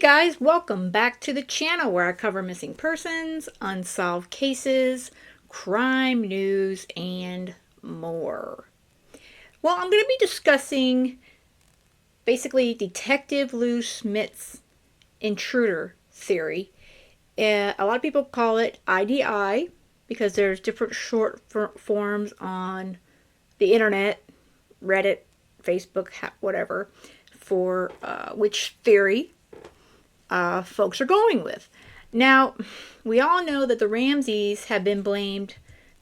guys, welcome back to the channel where I cover missing persons, unsolved cases, crime news, and more. Well, I'm going to be discussing basically Detective Lou Smit's intruder theory. A lot of people call it IDI because there's different short forms on the internet, Reddit, Facebook, whatever, for which theory folks are going with. Now, we all know that the Ramseys have been blamed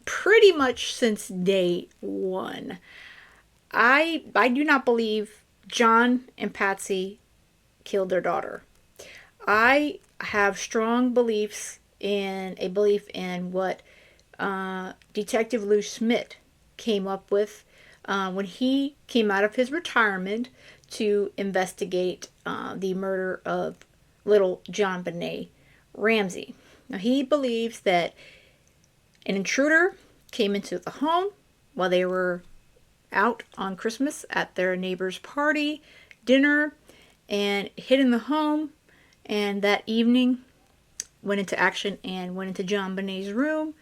pretty much since day one. I do not believe John and Patsy killed their daughter. I have strong belief in what Detective Lou Smit came up with when he came out of his retirement to investigate the murder of little JonBenet Ramsey. Now, he believes that an intruder came into the home while they were out on Christmas at their neighbor's party, dinner, and hid in the home, and that evening went into action and went into JonBenet's room,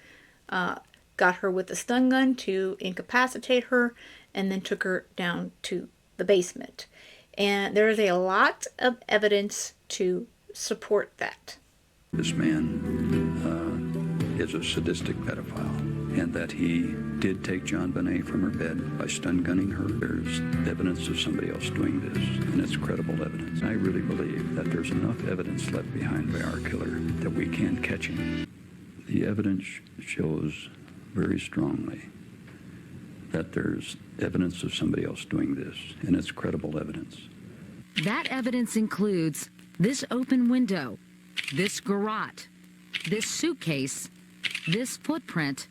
got her with a stun gun to incapacitate her, and then took her down to the basement. And there is a lot of evidence to support that. This man is a sadistic pedophile, and that he did take JonBenet from her bed by stun gunning her. There's evidence of somebody else doing this, and it's credible evidence. I really believe that there's enough evidence left behind by our killer that we can catch him. The evidence shows very strongly that there's evidence of somebody else doing this, and it's credible evidence. That evidence includes this open window, this garrote, this suitcase, this footprint,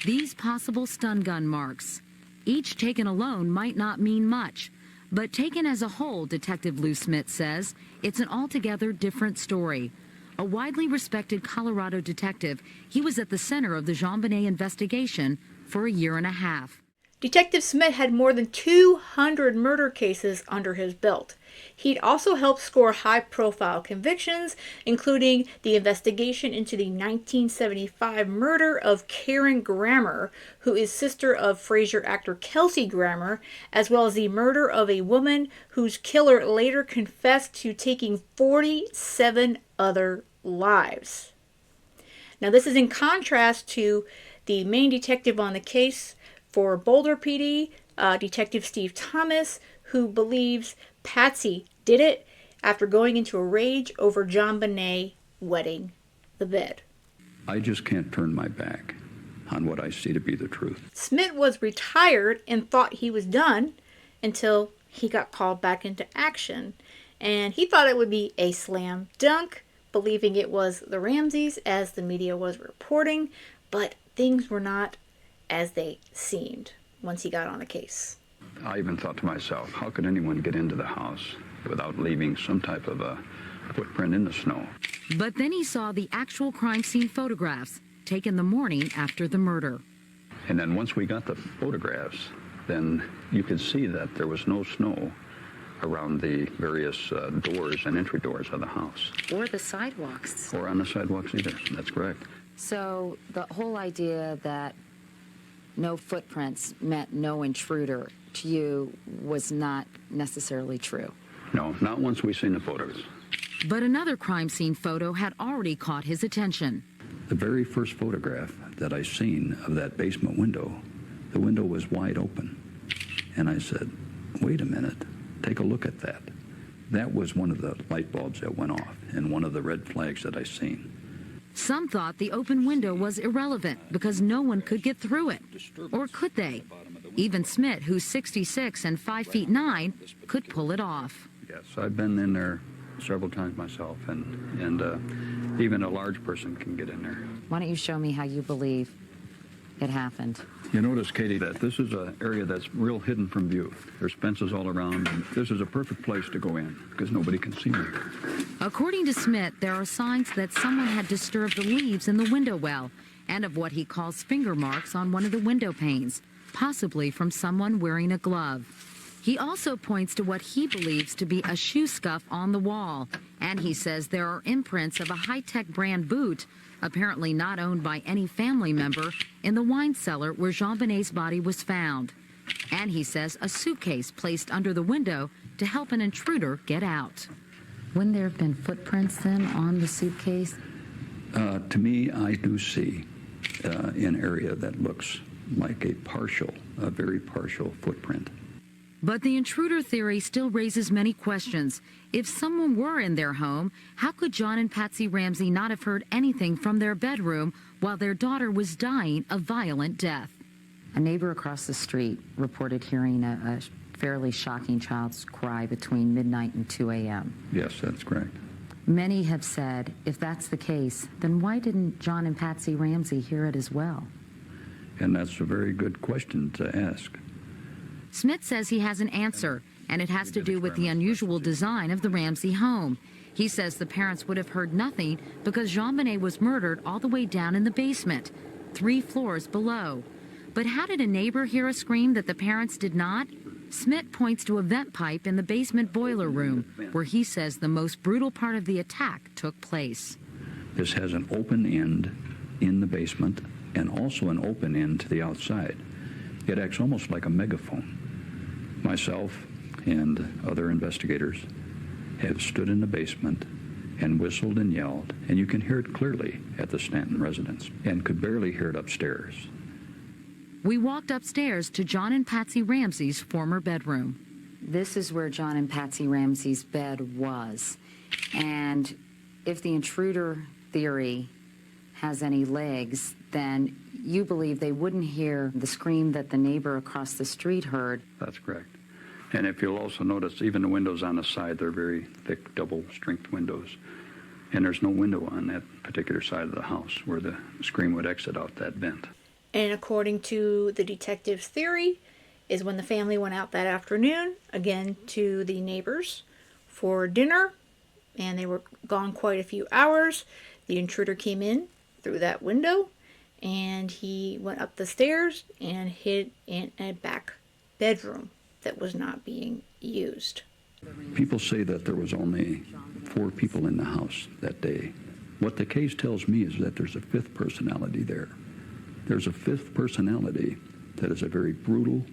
these possible stun gun marks. Each taken alone might not mean much, but taken as a whole, Detective Lou Smit says, it's an altogether different story. A widely respected Colorado detective, he was at the center of the JonBenet investigation for a year and a half. Detective Smit had more than 200 murder cases under his belt. He'd also helped score high-profile convictions, including the investigation into the 1975 murder of Karen Grammer, who is sister of Frasier actor Kelsey Grammer, as well as the murder of a woman whose killer later confessed to taking 47 other lives. Now, this is in contrast to the main detective on the case for Boulder PD, Detective Steve Thomas, who believes Patsy did it after going into a rage over JonBenet wetting the bed. I just can't turn my back on what I see to be the truth. Smit was retired and thought he was done until he got called back into action. And he thought it would be a slam dunk, believing it was the Ramseys as the media was reporting, but things were not as they seemed once he got on the case. I even thought to myself, how could anyone get into the house without leaving some type of a footprint in the snow? But then he saw the actual crime scene photographs taken the morning after the murder. And then once we got the photographs, then you could see that there was no snow around the various doors and entry doors of the house. Or the sidewalks. Or on the sidewalks either. That's correct. So the whole idea that no footprints meant no intruder to you was not necessarily true. No, not once we seen the photos. But another crime scene photo had already caught his attention. The very first photograph that I seen of that basement window, the window was wide open. And I said, wait a minute, take a look at that. That was one of the light bulbs that went off and one of the red flags that I seen. Some thought the open window was irrelevant because no one could get through it. Or could they? Even Smit, who's 66 and 5'9", could pull it off. Yes, I've been in there several times myself, and even a large person can get in there. Why don't you show me how you believe it happened? You notice, Katie, that this is an area that's real hidden from view. There's fences all around, and this is a perfect place to go in because nobody can see me. According to Smit, there are signs that someone had disturbed the leaves in the window well and of what he calls finger marks on one of the window panes, possibly from someone wearing a glove. He also points to what he believes to be a shoe scuff on the wall, and he says there are imprints of a high-tech brand boot, apparently not owned by any family member, in the wine cellar where JonBenet's body was found. And he says a suitcase placed under the window to help an intruder get out. Wouldn't there have been footprints then on the suitcase? To me, I do see an area that looks like a very partial footprint. But the intruder theory still raises many questions. If someone were in their home, how could John and Patsy Ramsey not have heard anything from their bedroom while their daughter was dying a violent death? A neighbor across the street reported hearing a fairly shocking child's cry between midnight and 2 a.m. Yes, that's correct. Many have said, if that's the case, then why didn't John and Patsy Ramsey hear it as well? And that's a very good question to ask. Smit says he has an answer, and it has to do with the unusual design of the Ramsey home. He says the parents would have heard nothing because JonBenet was murdered all the way down in the basement, 3 floors below. But how did a neighbor hear a scream that the parents did not? Smit points to a vent pipe in the basement boiler room, where he says the most brutal part of the attack took place. This has an open end in the basement and also an open end to the outside. It acts almost like a megaphone. Myself and other investigators have stood in the basement and whistled and yelled, and you can hear it clearly at the Stanton residence, and could barely hear it upstairs. We walked upstairs to John and Patsy Ramsey's former bedroom. This is where John and Patsy Ramsey's bed was. And if the intruder theory has any legs, then you believe they wouldn't hear the scream that the neighbor across the street heard. That's correct. And if you'll also notice, even the windows on the side, they're very thick, double-strength windows. And there's no window on that particular side of the house where the scream would exit out that vent. And according to the detective's theory, is when the family went out that afternoon, again to the neighbors for dinner, and they were gone quite a few hours, the intruder came in through that window, and he went up the stairs and hid in a back bedroom that was not being used. People say that there was only 4 people in the house that day. What the case tells me is that there's a 5th personality there. There's a 5th personality that is a very brutal,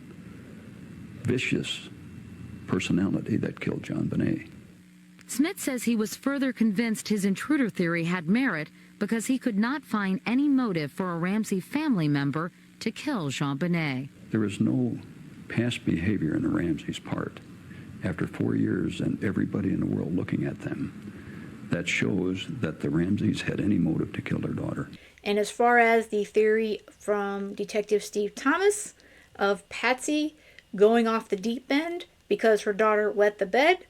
vicious personality that killed JonBenet. Smit says he was further convinced his intruder theory had merit because he could not find any motive for a Ramsey family member to kill JonBenet. There is no past behavior on the Ramseys' part after 4 years and everybody in the world looking at them that shows that the Ramseys had any motive to kill their daughter. And as far as the theory from Detective Steve Thomas of Patsy going off the deep end because her daughter wet the bed,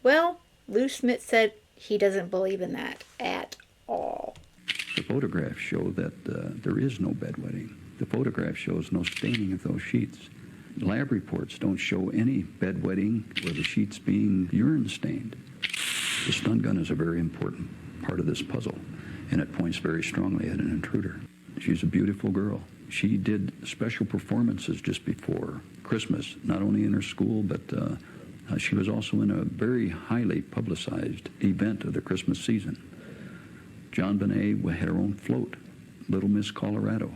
well, Lou Smit said he doesn't believe in that at all. The photographs show that there is no bedwetting. The photograph shows no staining of those sheets. Lab reports don't show any bedwetting or the sheets being urine stained. The stun gun is a very important part of this puzzle, and it points very strongly at an intruder. She's a beautiful girl. She did special performances just before Christmas, not only in her school, but she was also in a very highly publicized event of the Christmas season. JonBenet had her own float, Little Miss Colorado.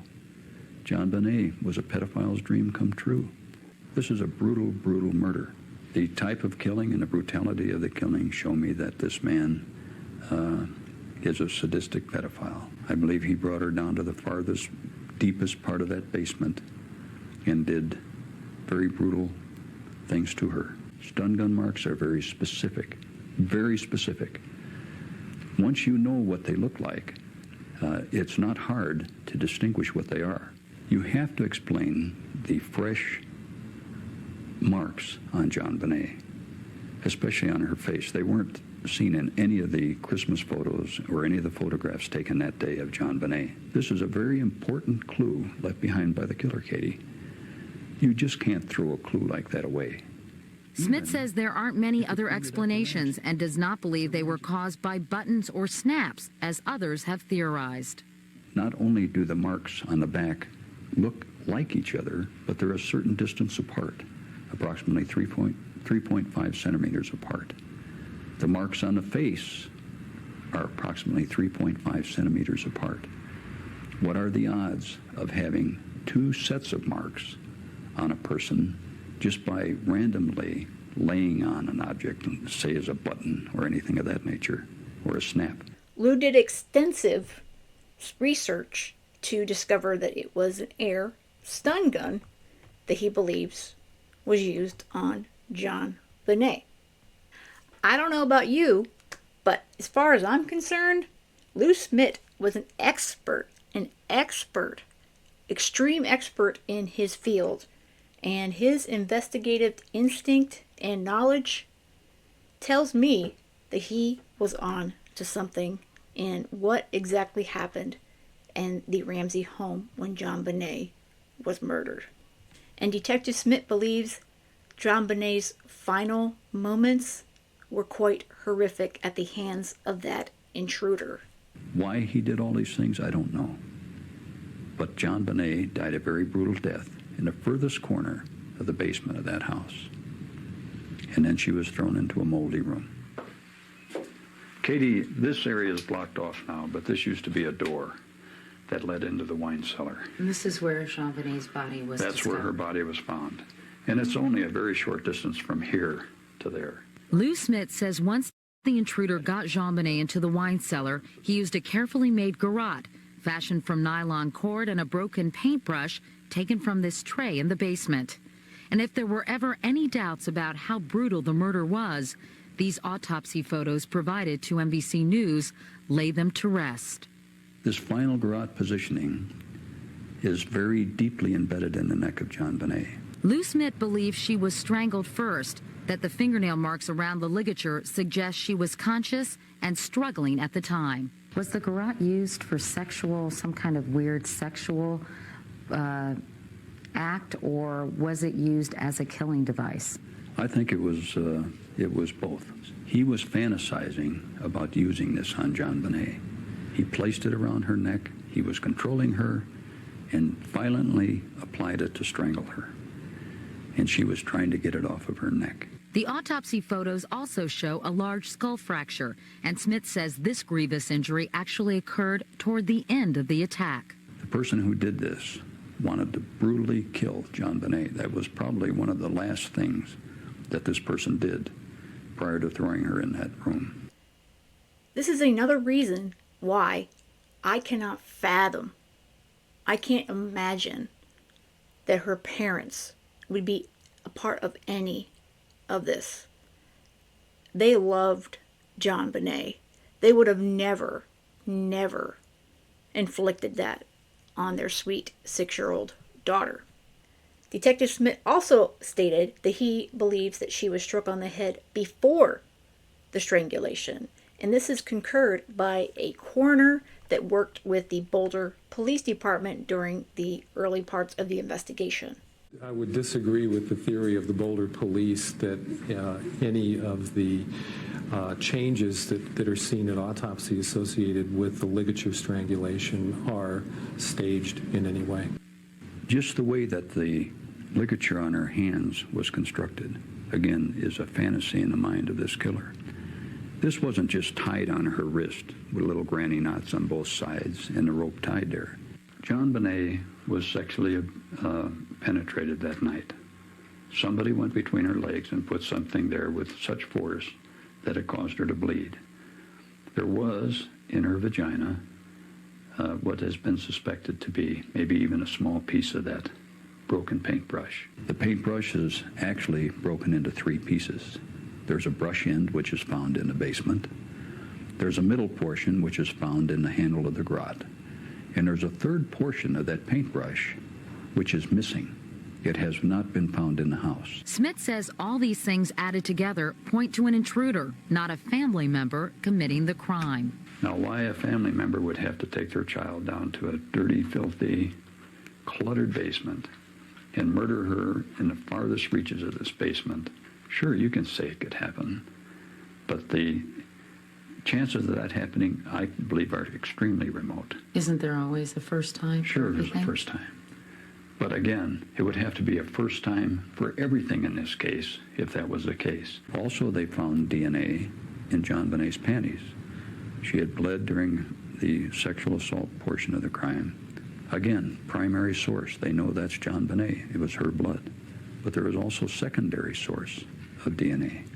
JonBenet was a pedophile's dream come true. This is a brutal, brutal murder. The type of killing and the brutality of the killing show me that this man is a sadistic pedophile. I believe he brought her down to the farthest, deepest part of that basement and did very brutal things to her. Stun gun marks are very specific, very specific. Once you know what they look like, it's not hard to distinguish what they are. You have to explain the fresh marks on JonBenet, especially on her face. They weren't seen in any of the Christmas photos or any of the photographs taken that day of JonBenet. This is a very important clue left behind by the killer, Katie. You just can't throw a clue like that away. Smit says there aren't many other explanations and does not believe they were caused by buttons or snaps, as others have theorized. Not only do the marks on the back look like each other, but they're a certain distance apart. approximately 3.5 centimeters apart. The marks on the face are approximately 3.5 centimeters apart. What are the odds of having two sets of marks on a person just by randomly laying on an object, say as a button or anything of that nature, or a snap? Lou did extensive research to discover that it was an air stun gun that he believes was used on JonBenet. I don't know about you, but as far as I'm concerned, Lou Smit was an extreme expert in his field, and his investigative instinct and knowledge tells me that he was on to something in what exactly happened in the Ramsey home when JonBenet was murdered. And Detective Smit believes JonBenet's final moments were quite horrific at the hands of that intruder. Why he did all these things, I don't know. But JonBenet died a very brutal death in the furthest corner of the basement of that house. And then she was thrown into a moldy room. Katie, this area is blocked off now, but this used to be a door that led into the wine cellar. And this is where JonBenet's body was That's discovered. where her body was found. And it's only a very short distance from here to there. Lou Smit says once the intruder got JonBenet into the wine cellar, he used a carefully made garrote fashioned from nylon cord and a broken paintbrush taken from this tray in the basement. And if there were ever any doubts about how brutal the murder was, these autopsy photos provided to NBC News lay them to rest. This final garrote positioning is very deeply embedded in the neck of JonBenet. Lou Smit believes she was strangled first, that the fingernail marks around the ligature suggest she was conscious and struggling at the time. Was the garrote used for some kind of weird sexual act, or was it used as a killing device? I think it was both. He was fantasizing about using this on JonBenet. He placed it around her neck, he was controlling her, and violently applied it to strangle her. And she was trying to get it off of her neck. The autopsy photos also show a large skull fracture, and Smit says this grievous injury actually occurred toward the end of the attack. The person who did this wanted to brutally kill JonBenet. That was probably one of the last things that this person did prior to throwing her in that room. This is another reason why I cannot fathom, I can't imagine that her parents would be a part of any of this. They loved JonBenet. They would have never inflicted that on their sweet 6-year-old daughter. Detective Smit also stated that he believes that she was struck on the head before the strangulation, and this is concurred by a coroner that worked with the Boulder Police Department during the early parts of the investigation. I would disagree with the theory of the Boulder police that any of the changes that are seen at autopsy associated with the ligature strangulation are staged in any way. Just the way that the ligature on her hands was constructed, again, is a fantasy in the mind of this killer. This wasn't just tied on her wrist with little granny knots on both sides and the rope tied there. JonBenet was sexually penetrated that night. Somebody went between her legs and put something there with such force that it caused her to bleed. There was in her vagina what has been suspected to be maybe even a small piece of that broken paintbrush. The paintbrush is actually broken into 3 pieces. There's a brush end, which is found in the basement. There's a middle portion, which is found in the handle of the garrote. And there's a third portion of that paintbrush, which is missing. It has not been found in the house. Smit says all these things added together point to an intruder, not a family member committing the crime. Now, why a family member would have to take their child down to a dirty, filthy, cluttered basement and murder her in the farthest reaches of this basement, sure, you can say it could happen, but the chances of that happening, I believe, are extremely remote. Isn't there always a first time? Sure, there's a first time. But again, it would have to be a first time for everything in this case, if that was the case. Also, they found DNA in JonBenet's panties. She had bled during the sexual assault portion of the crime. Again, primary source. They know that's JonBenet. It was her blood. But there was also secondary source of DNA.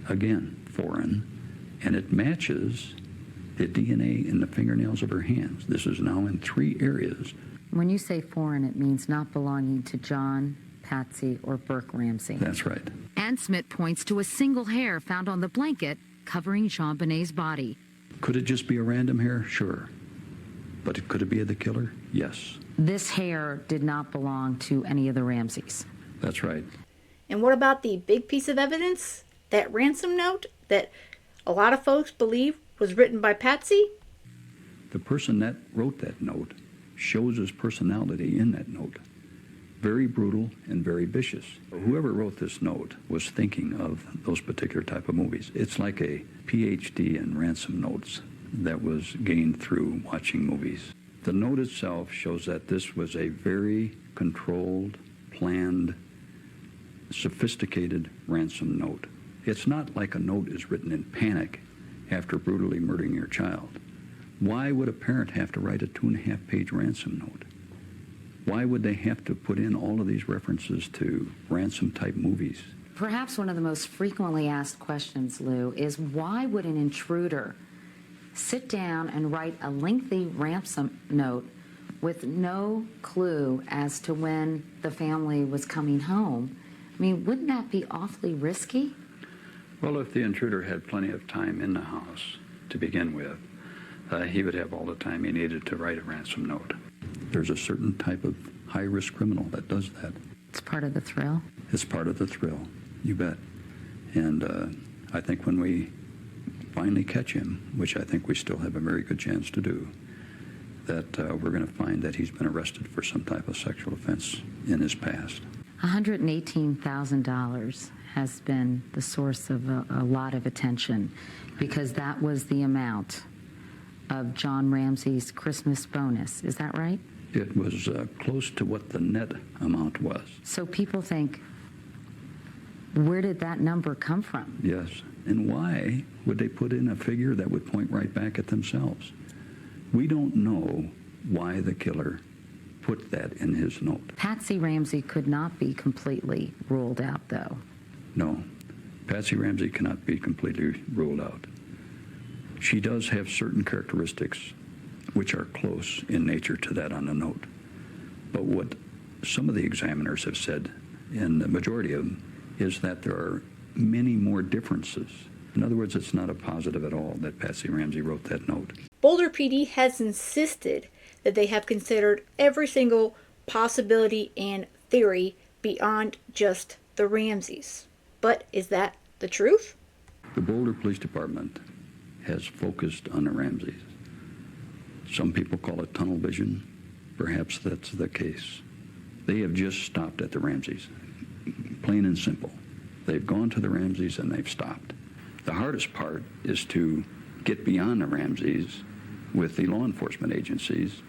Again, foreign. And it matches the DNA in the fingernails of her hands. This is now in 3 areas. When you say foreign, it means not belonging to John, Patsy, or Burke Ramsey. That's right. And Smit points to a single hair found on the blanket covering JonBenet's body. Could it just be a random hair? Sure. But could it be the killer? Yes. This hair did not belong to any of the Ramseys. That's right. And what about the big piece of evidence? That ransom note that a lot of folks believe was written by Patsy? The person that wrote that note shows his personality in that note. Very brutal and very vicious. Whoever wrote this note was thinking of those particular type of movies. It's like a PhD in ransom notes that was gained through watching movies. The note itself shows that this was a very controlled, planned, sophisticated ransom note. It's not like a note is written in panic after brutally murdering your child. Why would a parent have to write a 2.5-page ransom note? Why would they have to put in all of these references to ransom-type movies? Perhaps one of the most frequently asked questions, Lou, is why would an intruder sit down and write a lengthy ransom note with no clue as to when the family was coming home? I mean, wouldn't that be awfully risky? Well, if the intruder had plenty of time in the house to begin with, he would have all the time he needed to write a ransom note. There's a certain type of high-risk criminal that does that. It's part of the thrill. It's part of the thrill, you bet. And I think when we finally catch him, which I think we still have a very good chance to do, that we're going to find that he's been arrested for some type of sexual offense in his past. $118,000 has been the source of a lot of attention because that was the amount of John Ramsey's Christmas bonus. Is that right? It was close to what the net amount was. So people think, where did that number come from? Yes. And why would they put in a figure that would point right back at themselves? We don't know why the killer put that in his note. Patsy Ramsey could not be completely ruled out, though. No. Patsy Ramsey cannot be completely ruled out. She does have certain characteristics which are close in nature to that on the note. But what some of the examiners have said, and the majority of them, is that there are many more differences. In other words, it's not a positive at all that Patsy Ramsey wrote that note. Boulder PD has insisted that they have considered every single possibility and theory beyond just the Ramseys. But is that the truth? The Boulder Police Department has focused on the Ramseys. Some people call it tunnel vision. Perhaps that's the case. They have just stopped at the Ramseys, plain and simple. They've gone to the Ramseys and they've stopped. The hardest part is to get beyond the Ramseys with the law enforcement agencies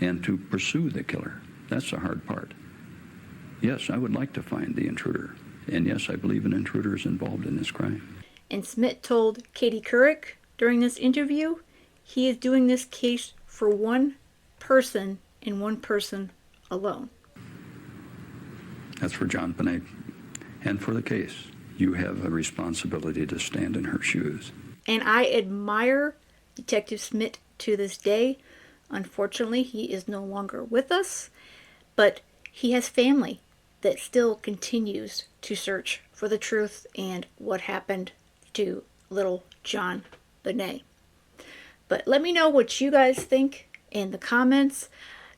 and to pursue the killer. That's the hard part. Yes, I would like to find the intruder. And yes, I believe an intruder is involved in this crime. And Smit told Katie Couric during this interview, he is doing this case for one person and one person alone. That's for JonBenet. And for the case, you have a responsibility to stand in her shoes. And I admire Detective Smit to this day. Unfortunately, he is no longer with us, but he has family that still continues to search for the truth and what happened to little JonBenet. But let me know what you guys think in the comments.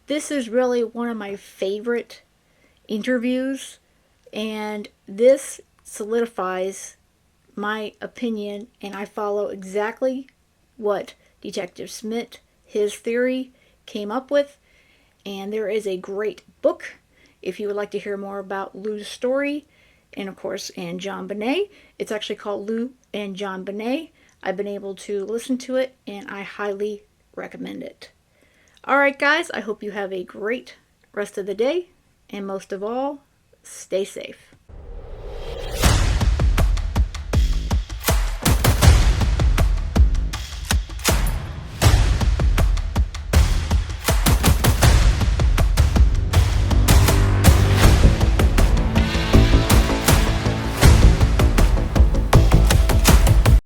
This is really one of my favorite interviews, and this solidifies my opinion, and I follow exactly what Detective Smit, his theory, came up with. And there is a great book if you would like to hear more about Lou's story, and of course, and JonBenet. It's actually called Lou and JonBenet. I've been able to listen to it, and I highly recommend it. Alright guys, I hope you have a great rest of the day, And most of all, stay safe.